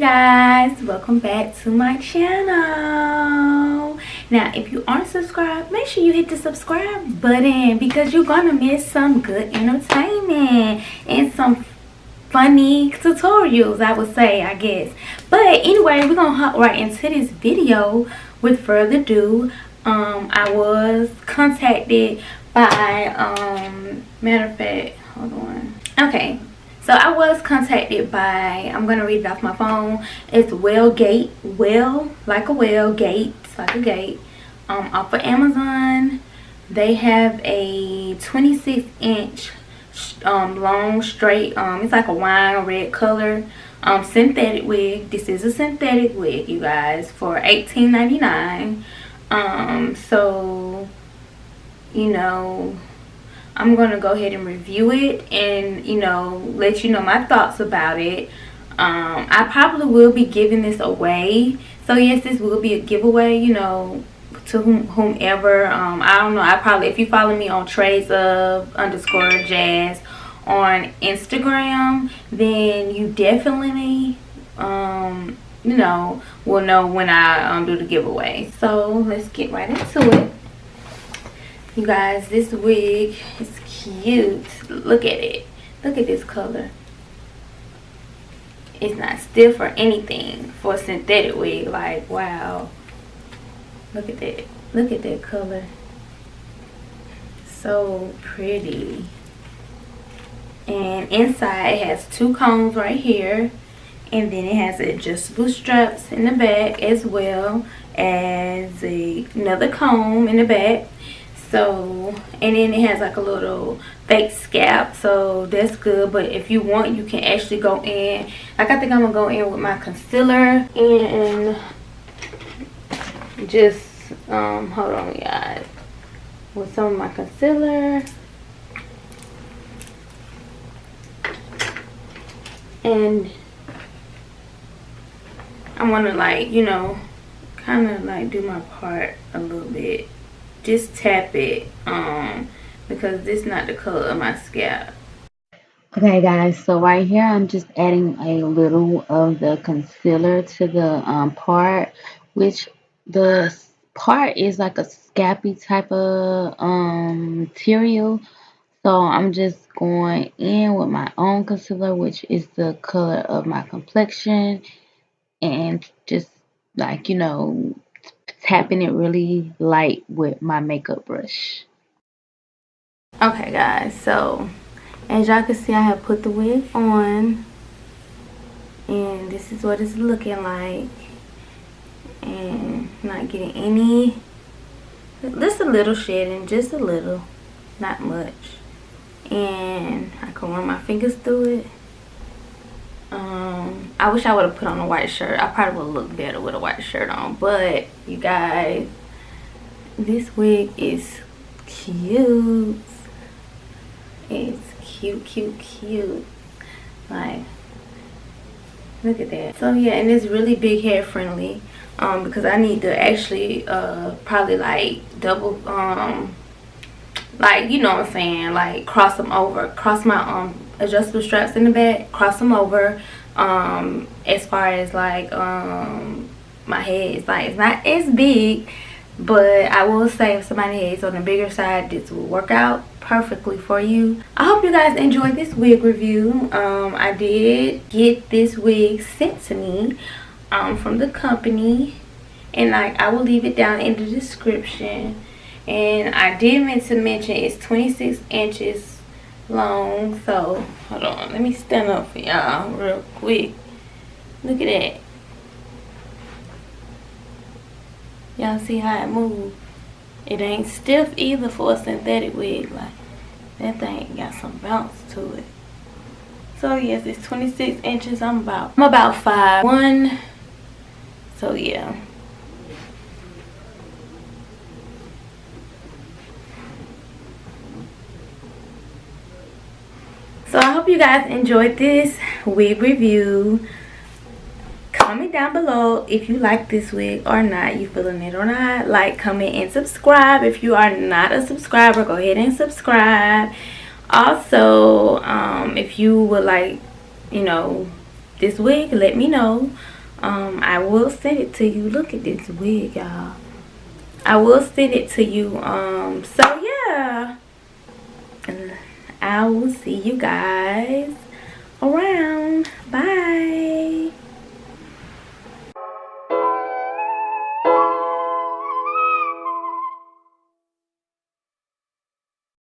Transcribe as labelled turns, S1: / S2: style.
S1: guys, welcome back to my channel. Now if you aren't subscribed, make sure you hit the subscribe button because you're gonna miss some good entertainment and some funny tutorials, I would say, I guess. But anyway, we're gonna hop right into this video. With further ado, I was contacted by matter of fact, hold on. Okay, so I was contacted by, I'm gonna read it off my phone. It's Whalegate, well like a whale, gate like a gate, off of Amazon. They have a 26-inch long straight, it's like a wine red color synthetic wig. This is a synthetic wig, you guys, for $18.99. So you know, I'm gonna go ahead and review it and, you know, let you know my thoughts about it. I probably will be giving this away, so yes, this will be a giveaway, you know, to whomever. I don't know, I probably, if you follow me on TRADESOFJAZZ on Instagram, then you definitely you know, will know when I do the giveaway. So let's get right into it. You guys, this wig is cute. Look at it. Look at this color. It's not stiff or anything for a synthetic wig. Like, wow. Look at that. Look at that color. So pretty. And inside it has two combs right here. And then it has adjustable straps in the back as well as another comb in the back. So, and then it has like a little fake scalp, so that's good. But if you want, you can actually go in, like, I think I'm gonna go in with my concealer and just hold on, guys, with some of my concealer. And I want to, like, you know, kind of like do my part a little bit. Just tap it, because this is not the color of my scalp.
S2: Okay guys, so right here I'm just adding a little of the concealer to the part, which the part is like a scalpy type of material. So I'm just going in with my own concealer, which is the color of my complexion, and just, like, you know, tapping it really light with my makeup brush.
S1: Okay guys, so as y'all can see, I have put the wig on and this is what it's looking like. And not getting any, just a little shedding, just a little, not much. And I can run my fingers through it. I wish I would have put on a white shirt. I probably would look better with a white shirt on. But you guys, this wig is cute. It's cute, cute, cute. Like, look at that. So yeah, and it's really big hair friendly. Because I need to actually probably like double, like, you know what I'm saying, like cross them over, cross my adjustable straps in the back, cross them over. As far as like my head is, like, it's not as big, but I will say if somebody's head is on the bigger side, this will work out perfectly for you. I hope you guys enjoyed this wig review. I did get this wig sent to me from the company, and like, I will leave it down in the description. And I did meant to mention it's 26 inches long. So hold on, let me stand up for y'all real quick. Look at that. Y'all see how it moves? It ain't stiff either for a synthetic wig. Like, that thing got some bounce to it. So yes, it's 26 inches. I'm about 5'1". So yeah. So I hope you guys enjoyed this wig review. Comment down below if you like this wig or not, you feeling it or not. Like, comment, and subscribe. If you are not a subscriber, go ahead and subscribe. Also, if you would like, you know, this wig, let me know. I will send it to you. Look at this wig, y'all. I will send it to you. So yeah, I will see you guys around. Bye.